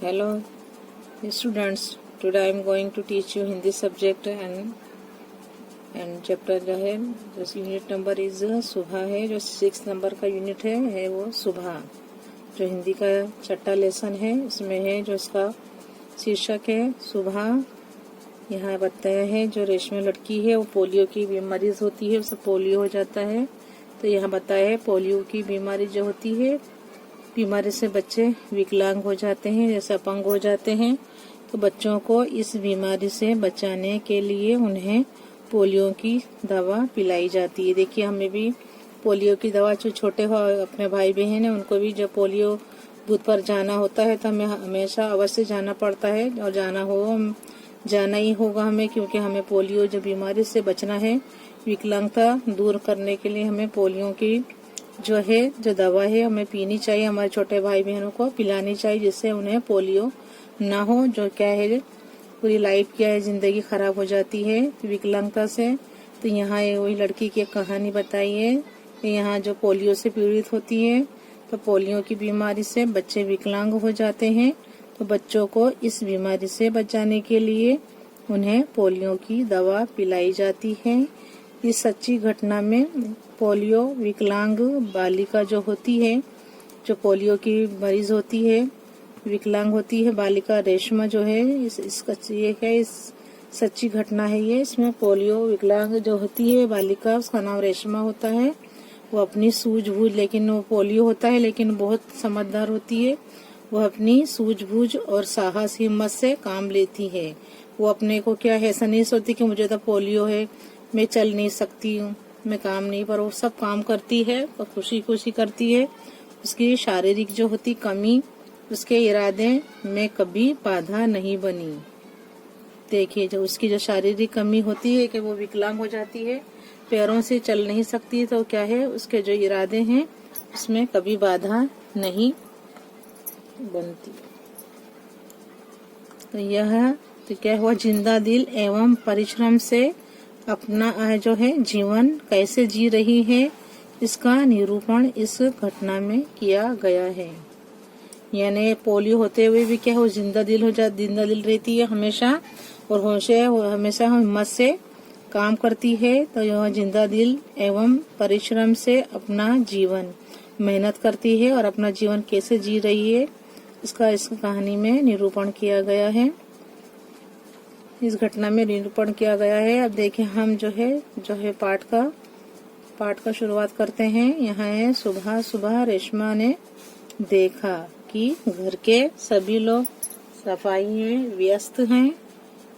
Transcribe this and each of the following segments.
Hello students, today I am going to teach you Hindi subject and chapter जो है जो unit number is सुबह है। जो 6 नंबर का यूनिट है वो सुबह। जो हिंदी का छठा लेसन है उसमें है जो इसका शीर्षक है सुबह। यहाँ बताया है जो रेशमी लड़की है वो पोलियो की बीमारी होती है, उसे पोलियो हो जाता है। तो यहाँ बताया है पोलियो की बीमारी जो होती है, बीमारी से बच्चे विकलांग हो जाते हैं, जैसे अपंग हो जाते हैं। तो बच्चों को इस बीमारी से बचाने के लिए उन्हें पोलियो की दवा पिलाई जाती है। देखिए हमें भी पोलियो की दवा जो छोटे हो अपने भाई बहन है उनको भी जब पोलियो बूथ पर जाना होता है तो हमें हमेशा अवश्य जाना पड़ता है और जाना ही होगा हमें, क्योंकि हमें पोलियो जो बीमारी से बचना है, विकलांगता दूर करने के लिए हमें पोलियो की जो दवा है हमें पीनी चाहिए, हमारे छोटे भाई बहनों को पिलानी चाहिए, जिससे उन्हें पोलियो ना हो। जो क्या है पूरी लाइफ जिंदगी खराब हो जाती है विकलांगता से। तो यहाँ वही लड़की की एक कहानी बताई है। यहाँ जो पोलियो से पीड़ित होती है तो पोलियो की बीमारी से बच्चे विकलांग हो जाते हैं। तो बच्चों को इस बीमारी से बचाने के लिए उन्हें पोलियो की दवा पिलाई जाती है। इस सच्ची घटना में पोलियो विकलांग बालिका जो होती है, जो पोलियो की मरीज होती है, विकलांग होती है बालिका रेशमा जो है, इस सच्ची घटना है ये। इसमें पोलियो विकलांग जो होती है बालिका, उसका नाम रेशमा होता है। वो अपनी सूझबूझ, लेकिन वो पोलियो होता है लेकिन बहुत समझदार होती है। वो अपनी सूझबूझ और साहस हिम्मत से काम लेती है। वो अपने को क्या है ऐसा नहीं सोचती कि मुझे तो पोलियो है, मैं चल नहीं सकती हूँ, मैं काम नहीं, पर वो सब काम करती है और खुशी खुशी करती है। उसकी शारीरिक जो होती कमी उसके इरादे में कभी बाधा नहीं बनी। देखिए जो उसकी जो शारीरिक कमी होती है कि वो विकलांग हो जाती है, पैरों से चल नहीं सकती, तो क्या है उसके जो इरादे हैं उसमें कभी बाधा नहीं बनती। तो यह तो क्या हुआ, जिंदा दिल एवं परिश्रम से अपना जो है जीवन कैसे जी रही है, इसका निरूपण इस घटना में किया गया है। यानी पोलियो होते हुए भी क्या हो जिंदा दिल रहती है हमेशा, और हमेशा हिम्मत से काम करती है। तो यह जिंदा दिल एवं परिश्रम से अपना जीवन मेहनत करती है और अपना जीवन कैसे जी रही है इसका इस कहानी में निरूपण किया गया है, इस घटना में निरूपण किया गया है। अब देखिए हम जो है पाठ का शुरुआत करते हैं। यहाँ है सुबह सुबह रेशमा ने देखा कि घर के सभी लोग सफाई में व्यस्त हैं।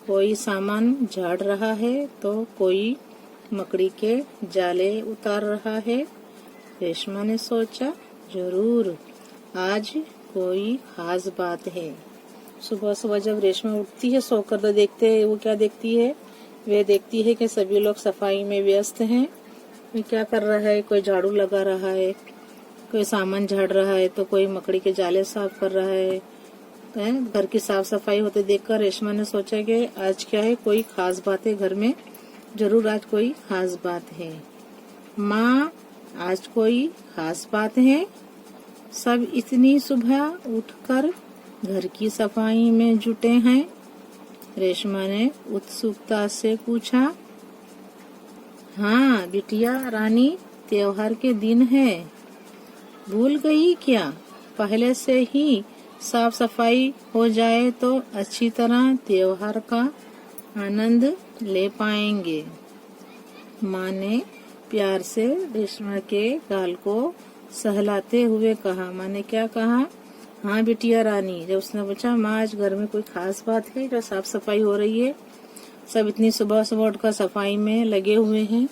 कोई सामान झाड़ रहा है तो कोई मकड़ी के जाले उतार रहा है। रेशमा ने सोचा जरूर आज कोई खास बात है। सुबह सुबह जब रेशमा उठती है सोकर तो वो क्या देखती है, वे देखती है कि सभी लोग सफाई में व्यस्त हैं। वे क्या कर रहा है, कोई झाड़ू लगा रहा है, कोई सामान झाड़ रहा है, तो कोई मकड़ी के जाले साफ कर रहा है। घर की साफ सफाई होते देखकर रेशमा ने सोचा कि आज क्या है, कोई खास बात है घर में, जरूर आज कोई खास बात है। माँ आज कोई खास बात है? सब इतनी सुबह उठकर घर की सफाई में जुटे हैं? रेशमा ने उत्सुकता से पूछा। हाँ बिटिया रानी, त्योहार के दिन है, भूल गई क्या? पहले से ही साफ सफाई हो जाए तो अच्छी तरह त्योहार का आनंद ले पाएंगे। माँ ने प्यार से रेशमा के गाल को सहलाते हुए कहा। माँ ने क्या कहा? हाँ बिटिया रानी। जब उसने पूछा माँ आज घर में कोई खास बात है जो साफ सफाई हो रही है, सब इतनी सुबह सुबह उठकर सफाई में लगे हुए हैं,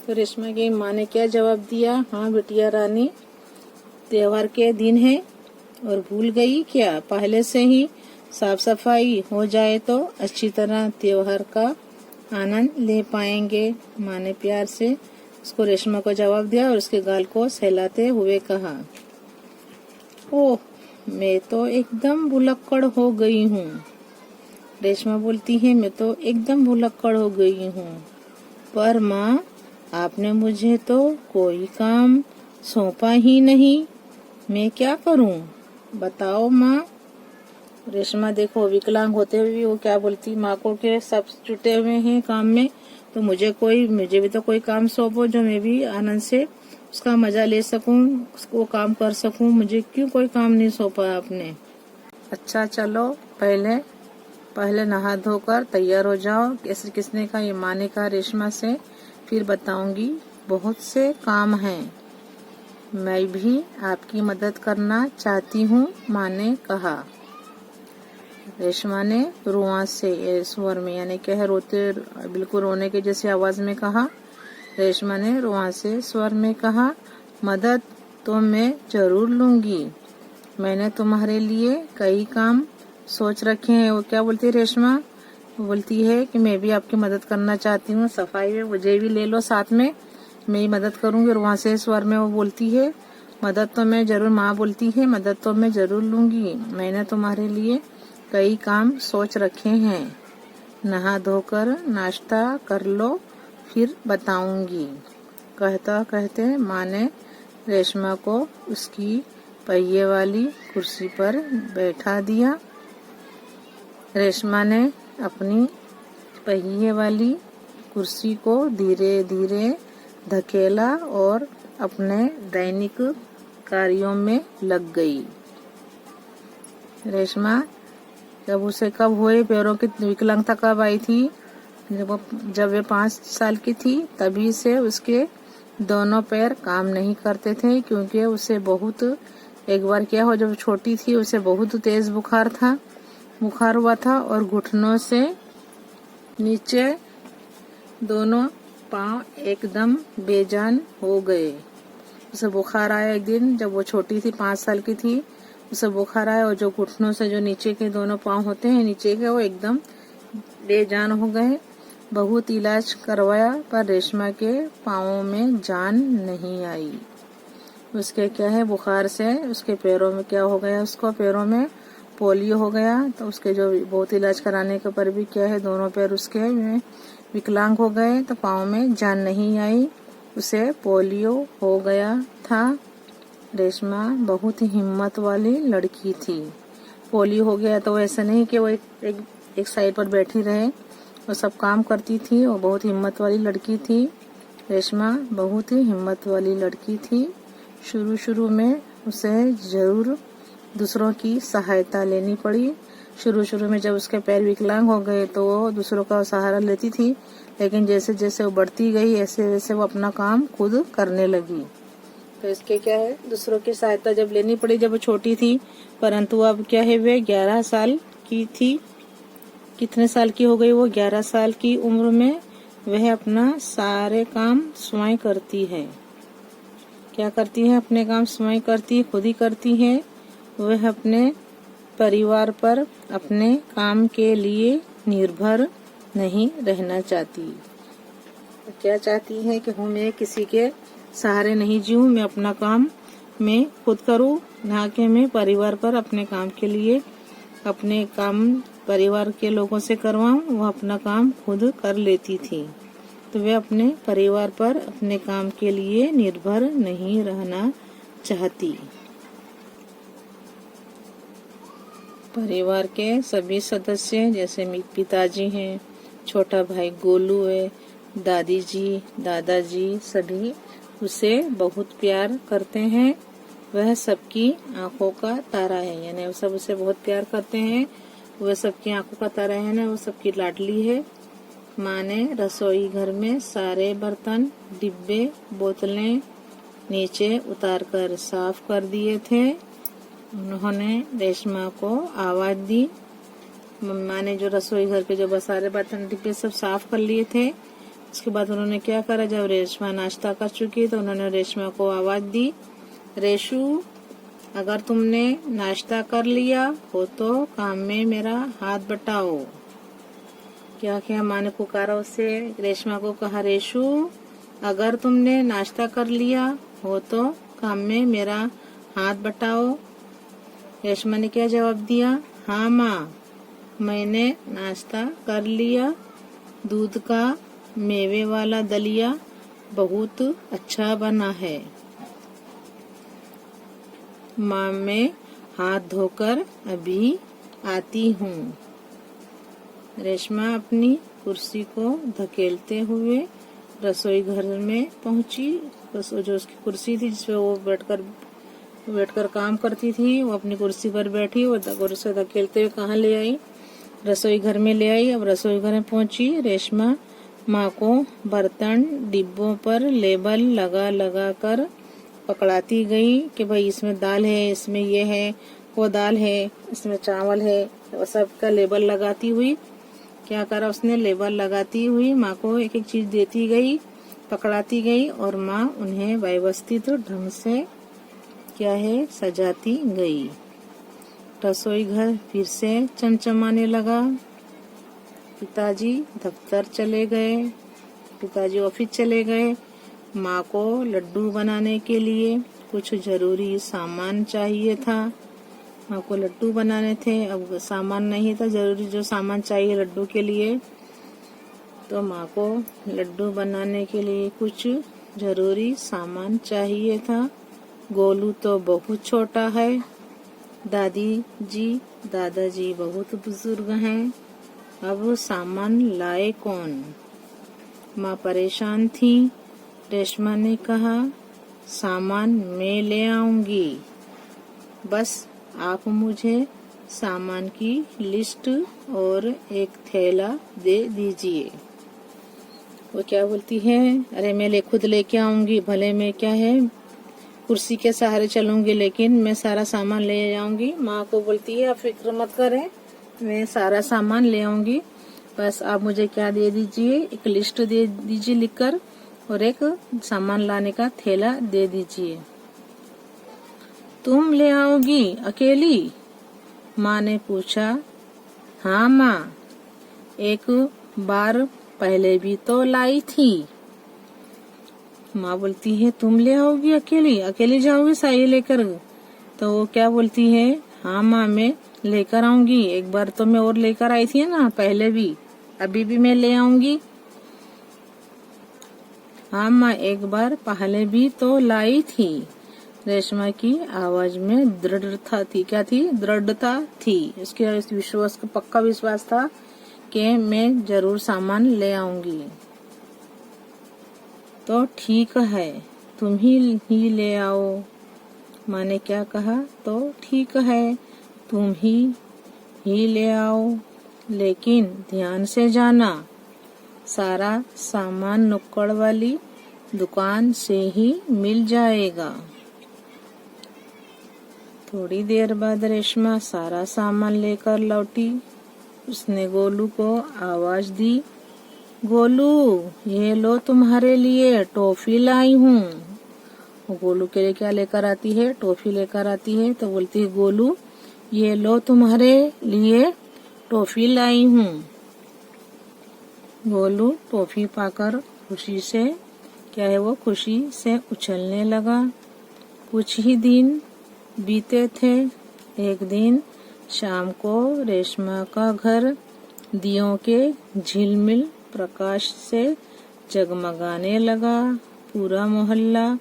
तो रेशमा की माँ ने क्या जवाब दिया? हाँ बिटिया रानी, त्योहार के दिन है और भूल गई क्या? पहले से ही साफ सफाई हो जाए तो अच्छी तरह त्योहार का आनंद ले पाएंगे। माँ ने प्यार से उसको रेशमा को जवाब दिया और उसके गाल को सहलाते हुए कहा। ओह मैं तो एकदम भुलक्कड़ हो गई हूँ। रेशमा बोलती है मैं तो एकदम भुलक्कड़ हो गई हूँ, पर माँ आपने मुझे तो कोई काम सौंपा ही नहीं, मैं क्या करूँ बताओ माँ। रेशमा देखो विकलांग होते हुए भी वो क्या बोलती, माँ को के सब जुटे हुए हैं काम में, तो मुझे भी तो कोई काम सौंपो जो मैं भी आनंद से उसका मजा ले सकूं, उसको काम कर सकूं। मुझे क्यों कोई काम नहीं सौंपा आपने। अच्छा चलो पहले नहा धोकर तैयार हो जाओ। कैसे किसने कहा, ये माँ ने कहा रेशमा से, फिर बताऊंगी। बहुत से काम हैं, मैं भी आपकी मदद करना चाहती हूँ, माँ ने कहा। रेशमा ने रुआ से स्वर में, यानी क्या है, रोते बिल्कुल रोने के जैसी आवाज में कहा। रेशमा ने रुआ से स्वर में कहा, मदद तो मैं जरूर लूंगी, मैंने तुम्हारे लिए कई काम सोच रखे हैं। वो क्या बोलती है रेशमा, वो बोलती है कि मैं भी आपकी मदद करना चाहती हूँ, सफाई में मुझे भी ले लो साथ में, मैं ही मदद करूंगी। और वहाँ से स्वर में वो बोलती है, मदद तो मैं जरूर, माँ बोलती है मदद तो मैं जरूर लूंगी, मैंने तुम्हारे लिए कई काम सोच रखे हैं, नहा धोकर नाश्ता कर लो फिर बताऊंगी। कहता कहते माँ ने रेशमा को उसकी पहिए वाली कुर्सी पर बैठा दिया। रेशमा ने अपनी पहिए वाली कुर्सी को धीरे धीरे धकेला और अपने दैनिक कार्यों में लग गई। रेशमा कब हुए पैरों की विकलांगता कब आई थी, जब वे 5 साल की थी, तभी से उसके दोनों पैर काम नहीं करते थे, क्योंकि उसे बहुत, एक बार क्या हो, जब छोटी थी उसे बहुत तेज बुखार हुआ था और घुटनों से नीचे दोनों पांव एकदम बेजान हो गए। उसे बुखार आया एक दिन, जब वो छोटी थी, 5 साल की थी, उसे बुखार आया और जो घुटनों से जो नीचे के दोनों पांव होते हैं नीचे के, वो एकदम बेजान हो गए। बहुत इलाज करवाया पर रेशमा के पाँवों में जान नहीं आई। उसके क्या है, बुखार से उसके पैरों में क्या हो गया, उसको पैरों में पोलियो हो गया। तो उसके जो बहुत इलाज कराने के पर भी क्या है, दोनों पैर उसके विकलांग हो गए, तो पाँव में जान नहीं आई, उसे पोलियो हो गया था। रेशमा बहुत ही हिम्मत वाली लड़की थी। पोलियो हो गया तो ऐसा नहीं कि वो एक साइड पर बैठी रहे, वो सब काम करती थी, वो बहुत हिम्मत वाली लड़की थी। रेशमा बहुत ही हिम्मत वाली लड़की थी। शुरू में उसे जरूर दूसरों की सहायता लेनी पड़ी। शुरू में जब उसके पैर विकलांग हो गए तो वो दूसरों का सहारा लेती थी, लेकिन जैसे जैसे वो बढ़ती गई ऐसे वैसे वो अपना काम खुद करने लगी। तो इसके क्या है, दूसरों की सहायता जब लेनी पड़ी जब वो छोटी थी, परंतु अब क्या है, वे 11 साल की थी। कितने साल की हो गई वो, 11 साल की उम्र में वह अपना सारे काम स्वयं करती है। क्या करती है, अपने काम स्वयं करती है, खुद ही करती है। वह अपने परिवार पर अपने काम के लिए निर्भर नहीं रहना चाहती। क्या चाहती है कि मैं किसी के सहारे नहीं जीऊं, मैं अपना काम मैं खुद करूं, ना कि मैं परिवार पर अपने काम के लिए अपने काम परिवार के लोगों से करवाऊं। वह अपना काम खुद कर लेती थी। तो वे अपने परिवार पर अपने काम के लिए निर्भर नहीं रहना चाहती। परिवार के सभी सदस्य, जैसे पिताजी हैं, छोटा भाई गोलू है, दादी जी, दादाजी, सभी उसे बहुत प्यार करते हैं। वह सबकी आंखों का तारा है, यानी वो सब उसे बहुत प्यार करते हैं। वह सबकी आंखों का तारा है ना, वो सबकी लाडली है। माँ ने रसोई घर में सारे बर्तन, डिब्बे, बोतलें नीचे उतारकर साफ कर दिए थे। उन्होंने रेशमा को आवाज दी। माँ ने जो रसोई घर के जो सारे बर्तन डिब्बे सब साफ कर लिए थे, उसके बाद उन्होंने क्या करा, जब रेशमा नाश्ता कर चुकी तो उन्होंने रेशमा को आवाज दी, रेशु, अगर तुमने नाश्ता कर लिया हो तो काम में मेरा हाथ बटाओ। क्या क्या माँ ने पुकारा उससे, रेशमा को कहा, रेशु, अगर तुमने नाश्ता कर लिया हो तो काम में मेरा हाथ बटाओ। रेशमा ने क्या जवाब दिया, हाँ माँ, मैंने नाश्ता कर लिया। दूध का मेवे वाला दलिया बहुत अच्छा बना है। माँ मैं हाथ धोकर अभी आती हूँ। रेशमा अपनी कुर्सी को धकेलते हुए रसोई घर में पहुंची। जो उसकी कुर्सी थी जिसपे वो बैठकर काम करती थी, वो अपनी कुर्सी पर बैठी। वो कुर्सी धकेलते हुए कहाँ ले आई? रसोई घर में ले आई। अब रसोई घर में पहुंची रेशमा माँ को बर्तन डिब्बों पर लेबल लगा लगा कर पकड़ाती गई कि भाई इसमें दाल है, इसमें ये है, वो दाल है, इसमें चावल है, वो सबका लेबल लगाती हुई क्या करा उसने? लेबल लगाती हुई माँ को एक एक चीज देती गई, पकड़ाती गई और माँ उन्हें व्यवस्थित ढंग से क्या है सजाती गई। रसोई घर फिर से चमचमाने लगा। पिताजी दफ्तर चले गए, पिताजी ऑफिस चले गए। माँ को लड्डू बनाने के लिए कुछ जरूरी सामान चाहिए था। माँ को लड्डू बनाने थे, अब सामान नहीं था जरूरी जो सामान चाहिए लड्डू के लिए, तो माँ को लड्डू बनाने के लिए कुछ जरूरी सामान चाहिए था। गोलू तो बहुत छोटा है, दादाजी बहुत बुजुर्ग हैं, अब सामान लाए कौन? माँ परेशान थी। रेशमा ने कहा, सामान मैं ले आऊंगी, बस आप मुझे सामान की लिस्ट और एक थैला दे दीजिए। वो क्या बोलती है? अरे मैं खुद लेके आऊंगी, भले मैं क्या है कुर्सी के सहारे चलूंगी, लेकिन मैं सारा सामान ले आऊंगी। माँ को बोलती है, आप फिक्र मत करें, मैं सारा सामान ले आऊंगी, बस आप मुझे क्या दे दीजिए, एक लिस्ट दे दीजिए लिखकर और एक सामान लाने का थैला दे दीजिए। तुम ले आओगी अकेली? माँ ने पूछा। हाँ माँ, एक बार पहले भी तो लाई थी। माँ बोलती है, तुम ले आओगी अकेली जाओगी साड़ी लेकर? तो वो क्या बोलती है, हाँ माँ मैं लेकर आऊंगी, एक बार तो मैं और लेकर आई थी ना पहले भी, अभी भी मैं ले आऊंगी। हाँ माँ, एक बार पहले भी तो लाई थी। रेशमा की आवाज में दृढ़ता थी। क्या थी? दृढ़ता थी। उसके विश्वास का पक्का विश्वास था कि मैं जरूर सामान ले आऊंगी। तो ठीक है, तुम ही ले आओ। माँ ने क्या कहा? तो ठीक है, तुम ही ले आओ, लेकिन ध्यान से जाना, सारा सामान नुक्कड़ वाली दुकान से ही मिल जाएगा। थोड़ी देर बाद रेशमा सारा सामान लेकर लौटी। उसने गोलू को आवाज दी, गोलू ये लो तुम्हारे लिए टॉफी लाई हूँ। गोलू के लिए क्या लेकर आती है? टॉफी लेकर आती है। तो बोलती है, गोलू ये लो तुम्हारे लिए टॉफी लाई हूँ। गोलू टॉफी पाकर खुशी से क्या है वो खुशी से उछलने लगा। कुछ ही दिन बीते थे। एक दिन शाम को रेशमा का घर दियों के झिलमिल प्रकाश से जगमगाने लगा। पूरा मोहल्ला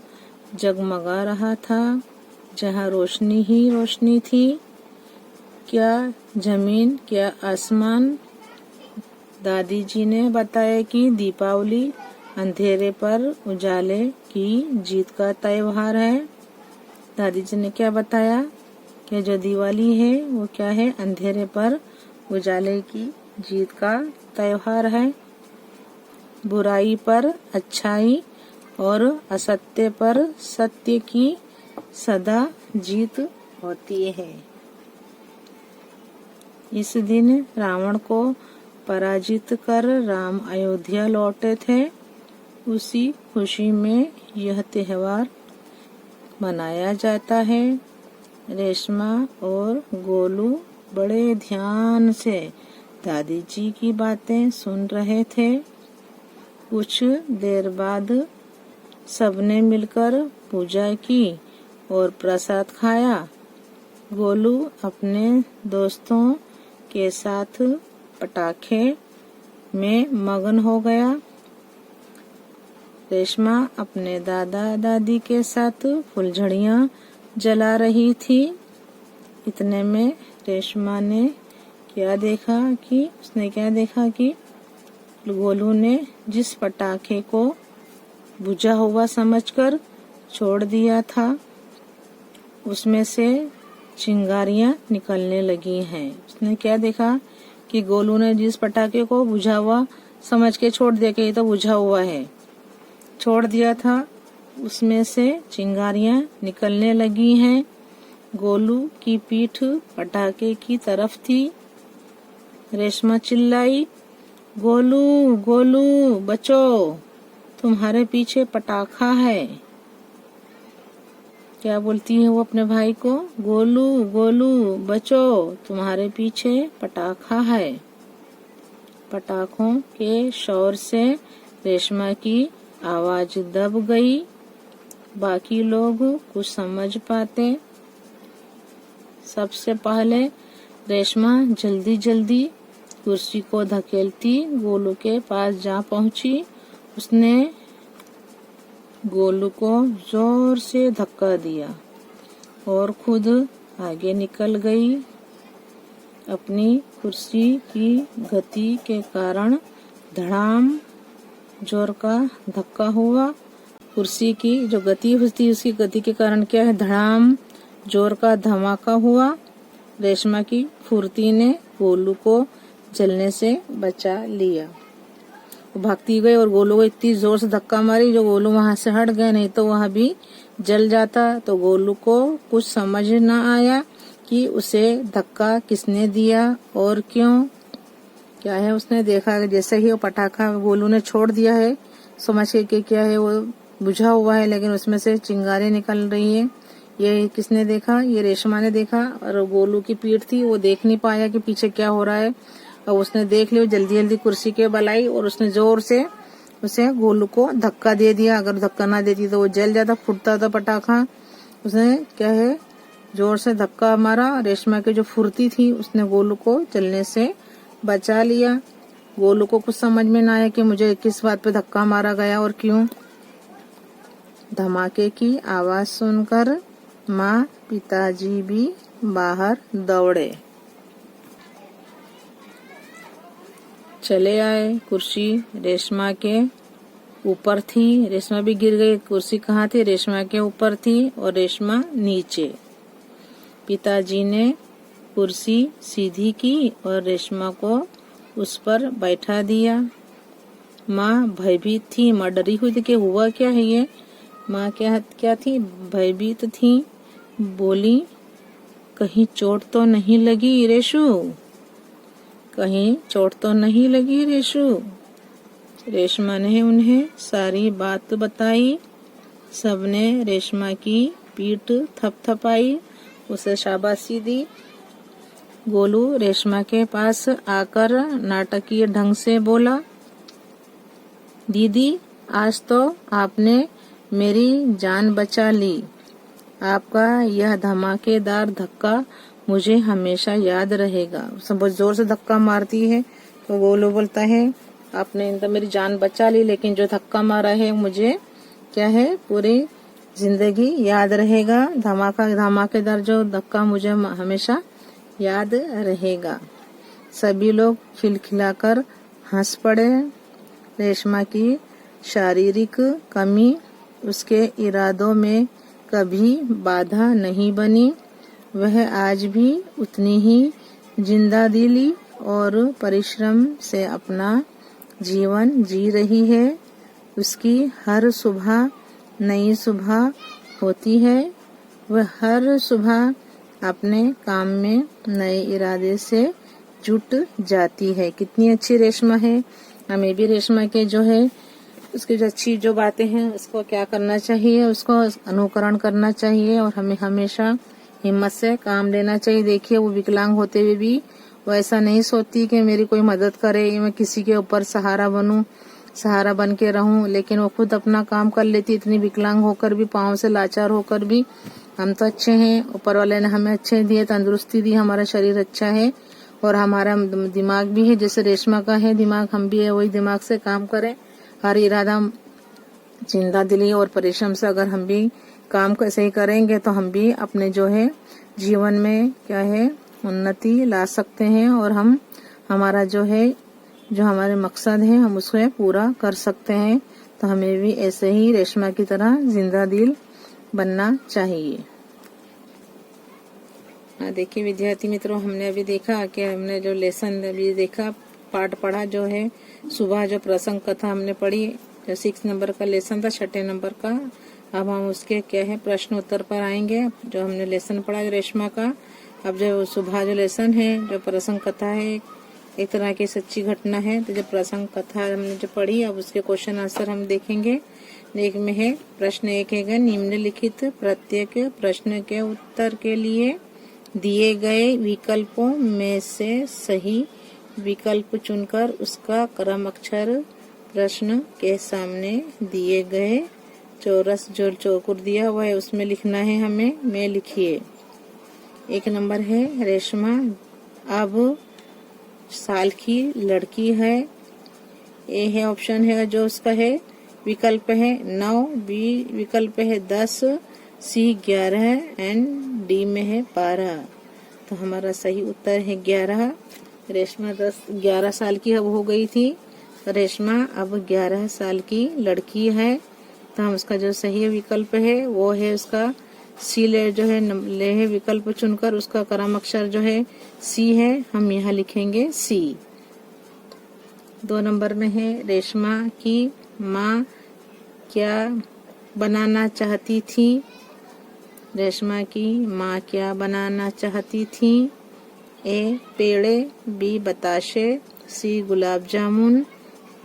जगमगा रहा था, जहाँ रोशनी ही रोशनी थी। क्या जमीन, क्या आसमान। दादी जी ने बताया कि दीपावली अंधेरे पर उजाले की जीत का त्योहार है। दादी जी ने क्या बताया कि जो दिवाली है वो क्या है? अंधेरे पर उजाले की जीत का त्योहार है। बुराई पर अच्छाई और असत्य पर सत्य की सदा जीत होती है। इस दिन रावण को पराजित कर राम अयोध्या लौटे थे। उसी खुशी में यह त्योहार मनाया जाता है। रेशमा और गोलू बड़े ध्यान से दादी जी की बातें सुन रहे थे। कुछ देर बाद सबने मिलकर पूजा की और प्रसाद खाया। गोलू अपने दोस्तों के साथ पटाखे में मगन हो गया। रेशमा अपने दादा दादी के साथ फुलझड़ियाँ जला रही थी। इतने में रेशमा ने उसने क्या देखा कि गोलू ने जिस पटाखे को बुझा हुआ समझकर छोड़ दिया था उसमें से चिंगारियां निकलने लगी हैं। उसने क्या देखा कि गोलू ने जिस पटाखे को बुझा हुआ समझ के छोड़ दिया कि ये तो बुझा हुआ है, छोड़ दिया था, उसमें से चिंगारियां निकलने लगी हैं। गोलू की पीठ पटाखे की तरफ थी। रेशमा चिल्लाई, गोलू गोलू बचो, तुम्हारे पीछे पटाखा है। क्या बोलती है वो अपने भाई को? गोलू गोलू बचो, तुम्हारे पीछे पटाखा है। पटाखों के शोर से रेशमा की आवाज दब गई। बाकी लोग कुछ समझ पाते। सबसे पहले रेशमा जल्दी जल्दी कुर्सी को धकेलती गोलू के पास जा पहुंची। उसने गोलू को जोर से धक्का दिया और खुद आगे निकल गई। अपनी कुर्सी की गति के कारण धड़ाम जोर का धक्का हुआ। कुर्सी की जो गति होती है उसकी गति के कारण क्या है? धड़ाम जोर का धमाका हुआ। रेशमा की फुर्ती ने गोलू को जलने से बचा लिया। वो भागती गई और गोलू को इतनी जोर से धक्का मारी जो गोलू वहां से हट गए, नहीं तो वहां भी जल जाता। तो गोलू को कुछ समझ न आया कि उसे धक्का किसने दिया और क्यों। क्या है, उसने देखा कि जैसे ही वो पटाखा गोलू ने छोड़ दिया है, समझ के क्या है वो बुझा हुआ है, लेकिन उसमें से चिंगारी निकल रही है। ये किसने देखा? ये रेशमा ने देखा। और गोलू की पीठ थी, वो देख नहीं पाया कि पीछे क्या हो रहा है। और उसने देख लिया, जल्दी जल्दी कुर्सी के बल आई और उसने जोर से उसे गोलू को धक्का दे दिया। अगर धक्का ना देती तो वो जल जाता, फूटता था पटाखा। उसने क्या है जोर से धक्का मारा। रेशमा की जो फुर्ती थी उसने गोलू को जलने से बचा लिया। गोलू को कुछ समझ में ना आया कि मुझे किस बात पे धक्का मारा गया और क्यों। धमाके की आवाज सुनकर माँ पिताजी भी बाहर दौड़े चले आए। कुर्सी रेशमा के ऊपर थी, रेशमा भी गिर गई। कुर्सी कहाँ थी? रेशमा के ऊपर थी और रेशमा नीचे। पिताजी ने कुर्सी सीधी की और रेशमा को उस पर बैठा दिया। माँ भयभीत थी, माँ डरी हुई थी कि हुआ क्या है ये। माँ क्या थी? भयभीत थी। बोली, कहीं चोट तो नहीं लगी रेशु? कहीं चोट तो नहीं लगी रेशु? रेशमा ने उन्हें सारी बात बताई। सबने रेशमा की पीठ थपथपाई, उसे शाबाशी दी। गोलू रेशमा के पास आकर नाटकीय ढंग से बोला, दीदी आज तो आपने मेरी जान बचा ली। आपका यह धमाकेदार धक्का मुझे हमेशा याद रहेगा। सब बहुत जोर से धक्का मारती है तो गोलू बोलता है, आपने तो मेरी जान बचा ली, लेकिन जो धक्का मारा है मुझे क्या है पूरी जिंदगी याद रहेगा। धमाकेदार जो धक्का मुझे हमेशा याद रहेगा। सभी लोग खिलखिलाकर हंस पड़े। रेशमा की शारीरिक कमी उसके इरादों में कभी बाधा नहीं बनी। वह आज भी उतनी ही जिंदादिली और परिश्रम से अपना जीवन जी रही है। उसकी हर सुबह नई सुबह होती है। वह हर सुबह अपने काम में नए इरादे से जुट जाती है। कितनी अच्छी रेशमा है। हमें भी रेशमा के जो है उसकी जो अच्छी जो बातें हैं उसको क्या करना चाहिए, उसको अनुकरण करना चाहिए और हमें हमेशा हिम्मत से काम लेना चाहिए। देखिए वो विकलांग होते हुए भी वो ऐसा नहीं सोचती कि मेरी कोई मदद करे, मैं किसी के ऊपर सहारा बनूं, सहारा बन के रहूं, लेकिन वो खुद अपना काम कर लेती। इतनी विकलांग होकर भी, पाँव से लाचार होकर भी। हम तो अच्छे हैं, ऊपर वाले ने हमें अच्छे दिए, तंदुरुस्ती दी, हमारा शरीर अच्छा है और हमारा दिमाग भी है जैसे रेशमा का है दिमाग, हम भी है वही दिमाग से काम करें। हर इरादा जिंदा दिली और परिश्रम से अगर हम भी काम कैसे ही करेंगे तो हम भी अपने जो है जीवन में क्या है उन्नति ला सकते हैं और हम हमारा जो हमारे मकसद है हम उसको पूरा कर सकते हैं। तो हमें भी ऐसे ही रेशमा की तरह जिंदा दिल बनना चाहिए। देखिए विद्यार्थी मित्रों, हमने अभी देखा कि हमने जो लेसन अभी देखा, पाठ पढ़ा जो है सुबह, जो प्रसंग कथा हमने पढ़ी, जो 6 नंबर का लेसन था, 6 नंबर का। अब हम उसके क्या है प्रश्न उत्तर पर आएंगे। जो हमने लेसन पढ़ा रेशमा का, अब जो सुबह जो लेसन है, जो प्रसंग कथा है, एक तरह की सच्ची घटना है। तो जो प्रसंग कथा हमने जो पढ़ी, अब उसके क्वेश्चन आंसर हम देखेंगे। एक में है प्रश्न 1 है, निम्नलिखित प्रत्येक प्रश्न के उत्तर के लिए दिए गए विकल्पों में से सही विकल्प चुनकर उसका क्रम अक्षर प्रश्न के सामने दिए गए चौरस जो चौकोर दिया हुआ है उसमें लिखना है हमें। में लिखिए। 1 नंबर है, रेशमा अब साल की लड़की है। ए है ऑप्शन है जो उसका है, विकल्प है 9, बी विकल्प है 10, सी 11 एंड डी में है 12। तो हमारा सही उत्तर है 11। रेशमा 11 साल की अब हो गई थी। रेशमा अब 11 साल की लड़की है। तो हम उसका जो सही विकल्प है वो है उसका सी जो है विकल्प चुनकर उसका क्रम अक्षर जो है सी है, हम यहाँ लिखेंगे सी। 2 नंबर में है, रेशमा की माँ क्या बनाना चाहती थी। रेशमा की माँ क्या बनाना चाहती थी। ए पेड़े, बी बताशे, सी गुलाब जामुन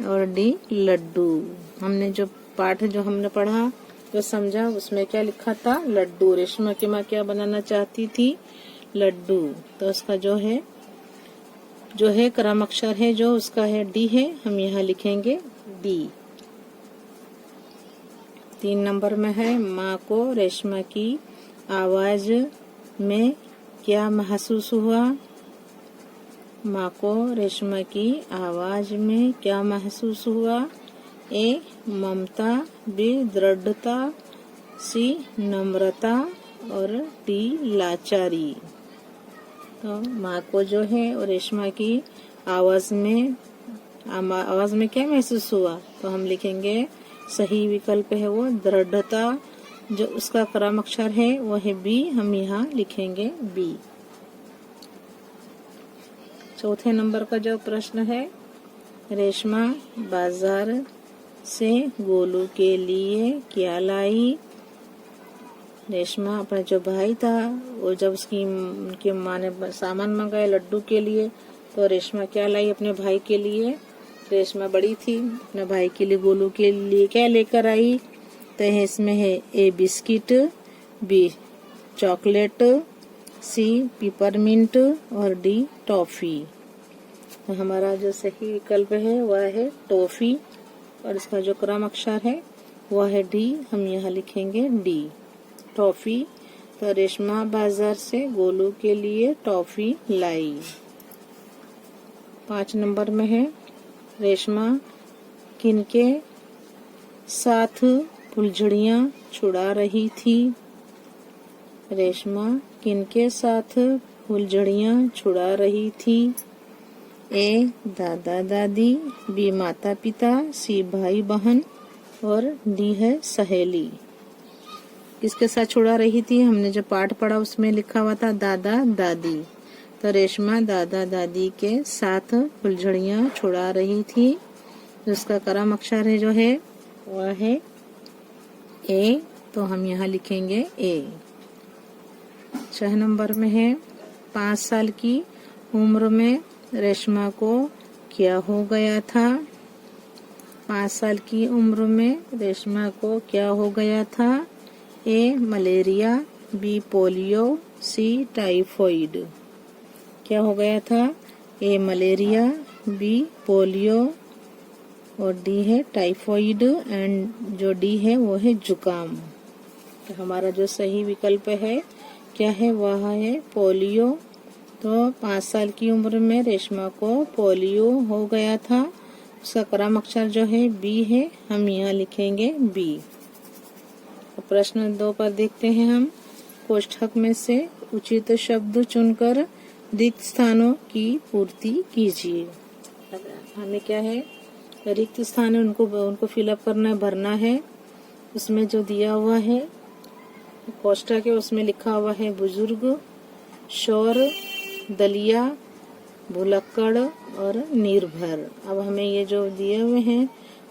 और डी लड्डू। हमने जो पाठ जो हमने पढ़ा जो समझा उसमें क्या लिखा था, लड्डू। रेशमा की माँ क्या बनाना चाहती थी, लड्डू। तो उसका जो है क्रम अक्षर है जो उसका है डी है, हम यहाँ लिखेंगे डी। 3 नंबर में है, माँ को रेशमा की आवाज में क्या महसूस हुआ। माँ को रेशमा की आवाज में क्या महसूस हुआ। ए ममता, बी दृढ़ता, सी नम्रता और डी लाचारी। तो माँ को जो है और रेशमा की आवाज में क्या महसूस हुआ, तो हम लिखेंगे सही विकल्प है वो दृढ़ता। जो उसका क्रम अक्षर है वो है बी, हम यहाँ लिखेंगे बी। 4 नंबर का जो प्रश्न है, रेशमा बाजार से गोलू के लिए क्या लाई। रेशमा अपना जो भाई था वो जब उनकी माँ ने सामान मंगाया लड्डू के लिए, तो रेशमा क्या लाई अपने भाई के लिए। रेशमा बड़ी थी, अपने भाई के लिए गोलू के लिए क्या लेकर आई। तो इसमें है ए बिस्किट, बी चॉकलेट, सी पिपरमिंट और डी टॉफी। तो हमारा जो सही विकल्प है वह है टॉफी और इसका जो क्रम अक्षर है वह है डी, हम यहाँ लिखेंगे डी टॉफी। तो रेशमा बाजार से गोलू के लिए टॉफी लाई। 5 नंबर में है, रेशमा किनके साथ फुलझड़ियाँ छुड़ा रही थी। रेशमा किनके साथ फुलझड़ियाँ छुड़ा रही थी। ए दादा दादी, बी माता पिता, सी भाई बहन और डी है सहेली। किसके साथ छुड़ा रही थी, हमने जो पाठ पढ़ा उसमें लिखा हुआ था दादा दादी। तो रेशमा दादा दादी के साथ फुलझड़ियाँ छुड़ा रही थी। जिसका क्रम अक्षर है जो है वह है ए, तो हम यहाँ लिखेंगे ए। 6 नंबर में है, 5 साल की उम्र में रेशमा को क्या हो गया था। 5 साल की उम्र में रेशमा को क्या हो गया था। ए मलेरिया, बी पोलियो, सी टाइफाइड। क्या हो गया था, ए मलेरिया, बी पोलियो और डी है टाइफाइड एंड जो डी है वो है जुकाम। तो हमारा जो सही विकल्प है क्या है, वह है पोलियो। तो 5 साल की उम्र में रेशमा को पोलियो हो गया था। उसका क्रम अक्षर जो है बी है, हम यहाँ लिखेंगे बी। प्रश्न 2 पर देखते हैं हम, कोष्ठक में से उचित शब्द चुनकर रिक्त स्थानों की पूर्ति कीजिए। हमें क्या है, रिक्त स्थान है उनको फिलअप करना है, भरना है। उसमें जो दिया हुआ है कोष्ठक है उसमें लिखा हुआ है बुजुर्ग, शौर, दलिया, भुलक्कड़ और निर्भर। अब हमें ये जो दिए हुए हैं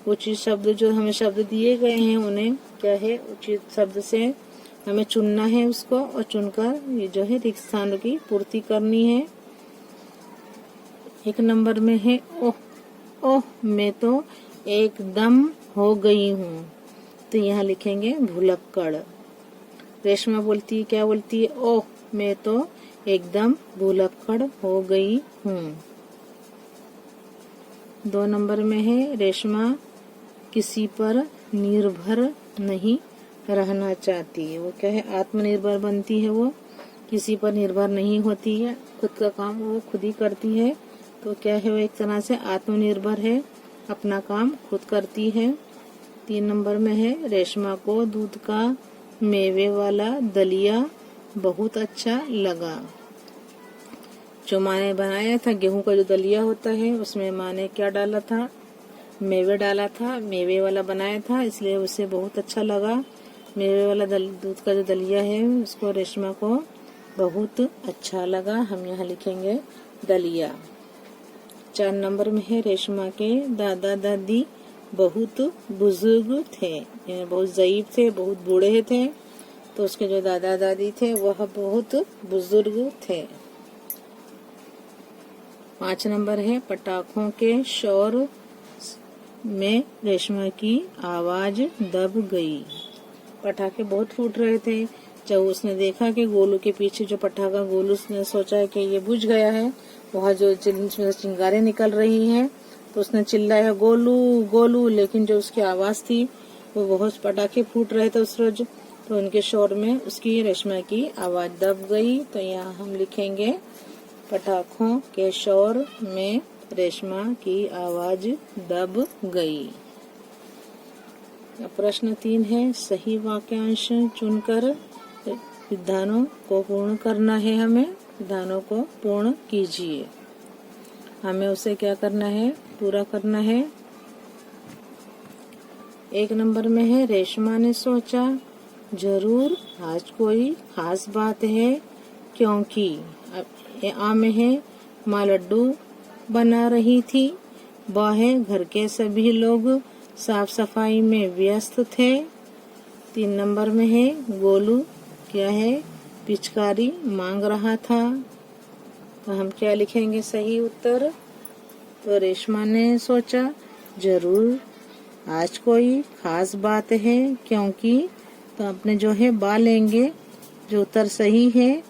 उचित शब्द, जो हमें शब्द दिए गए हैं उन्हें क्या है उचित शब्द से हमें चुनना है उसको, और चुनकर ये जो है रिक्त स्थानों की पूर्ति करनी है। 1 नंबर में है ओह, ओह मैं तो एकदम हो गई हूँ, तो यहाँ लिखेंगे भुलक्कड़। रेशमा बोलती है, क्या बोलती है, ओह मैं तो एकदम भुलक्कड़ हो गई हूँ। 2 नंबर में है रेशमा किसी पर निर्भर नहीं रहना चाहती है। वो क्या है, आत्मनिर्भर बनती है, वो किसी पर निर्भर नहीं होती है, खुद का काम वो खुद ही करती है। तो क्या है, वो एक तरह से आत्मनिर्भर है, अपना काम खुद करती है। 3 नंबर में है रेशमा को दूध का मेवे वाला दलिया बहुत अच्छा लगा। जो माँ ने बनाया था गेहूं का जो दलिया होता है उसमें माँ ने क्या डाला था, मेवे डाला था, मेवे वाला बनाया था, इसलिए उसे बहुत अच्छा लगा। मेवे वाला दूध का जो दलिया है उसको रेशमा को बहुत अच्छा लगा। हम यहाँ लिखेंगे दलिया। 4 नंबर में है रेशमा के दादा दादी बहुत बुजुर्ग थे, यानी बहुत ज़ईफ थे, बहुत बूढ़े थे, तो उसके जो दादा दादी थे वह बहुत बुजुर्ग थे। 5 नंबर है पटाखों के शोर में रेशमा की आवाज दब गई। पटाखे बहुत फूट रहे थे। जब उसने देखा कि गोलू के पीछे जो पटाखा, गोलू उसने सोचा कि ये बुझ गया है, वहाँ जो चिंगारें निकल रही हैं, तो उसने चिल्लाया गोलू गोलू, लेकिन जो उसकी आवाज थी वो बहुत पटाखे फूट रहे थे उस रोज, तो उनके शोर में उसकी रेशमा की आवाज दब गई। तो यहाँ हम लिखेंगे पटाखों के शोर में रेशमा की आवाज दब गई। प्रश्न 3 है सही वाक्यांश चुनकर विधानों को पूर्ण करना है। हमें विधानों को पूर्ण कीजिए। हमें उसे क्या करना है, पूरा करना है। 1 नंबर में है रेशमा ने सोचा जरूर आज कोई खास बात है, क्योंकि आ में है माँ लड्डू बना रही थी, बाहर घर के सभी लोग साफ सफाई में व्यस्त थे। 3 नंबर में है गोलू क्या है पिचकारी मांग रहा था। तो हम क्या लिखेंगे सही उत्तर, तो रेशमा ने सोचा जरूर आज कोई खास बात है, क्योंकि तो अपने जो है बा लेंगे, जो उत्तर सही है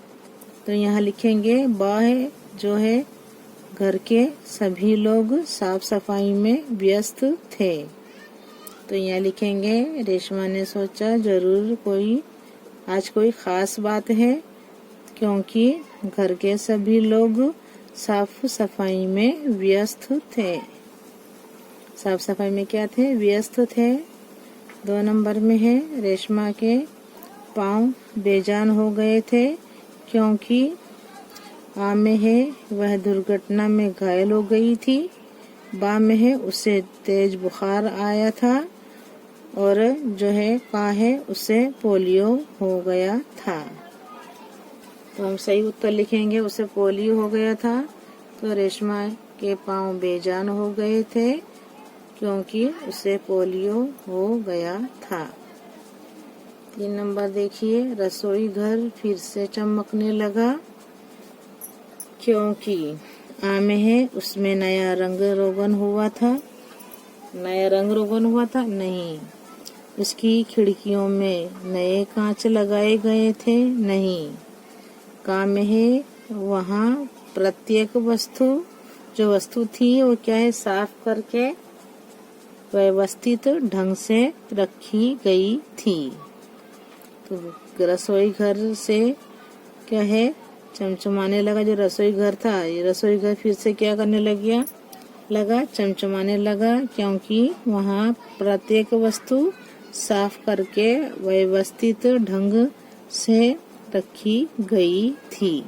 तो यहाँ लिखेंगे बा है, जो है घर के सभी लोग साफ सफाई में व्यस्त थे। तो यहाँ लिखेंगे रेशमा ने सोचा जरूर आज कोई खास बात है, क्योंकि घर के सभी लोग साफ सफाई में व्यस्त थे। साफ सफाई में क्या थे, व्यस्त थे। 2 नंबर में है रेशमा के पाँव बेजान हो गए थे, क्योंकि आ में है वह दुर्घटना में घायल हो गई थी, बा में है उसे तेज बुखार आया था, और जो है का है उसे पोलियो हो गया था। तो हम सही उत्तर लिखेंगे उसे पोलियो हो गया था। तो रेशमा के पाँव बेजान हो गए थे, क्योंकि उसे पोलियो हो गया था। 3 नंबर देखिए रसोई घर फिर से चमकने लगा, क्योंकि आ में है उसमें नया रंग रोगन हुआ था। नया रंग रोगन हुआ था नहीं। उसकी खिड़कियों में नए कांच लगाए गए थे नहीं। का में है वहाँ प्रत्येक वस्तु जो वस्तु थी वो क्या है साफ करके व्यवस्थित ढंग से रखी गई थी। तो रसोई घर से क्या है चमचमाने लगा। जो रसोई घर था ये रसोई घर फिर से क्या करने लगा चमचमाने लगा, क्योंकि वहाँ प्रत्येक वस्तु साफ करके व्यवस्थित ढंग से रखी गई थी।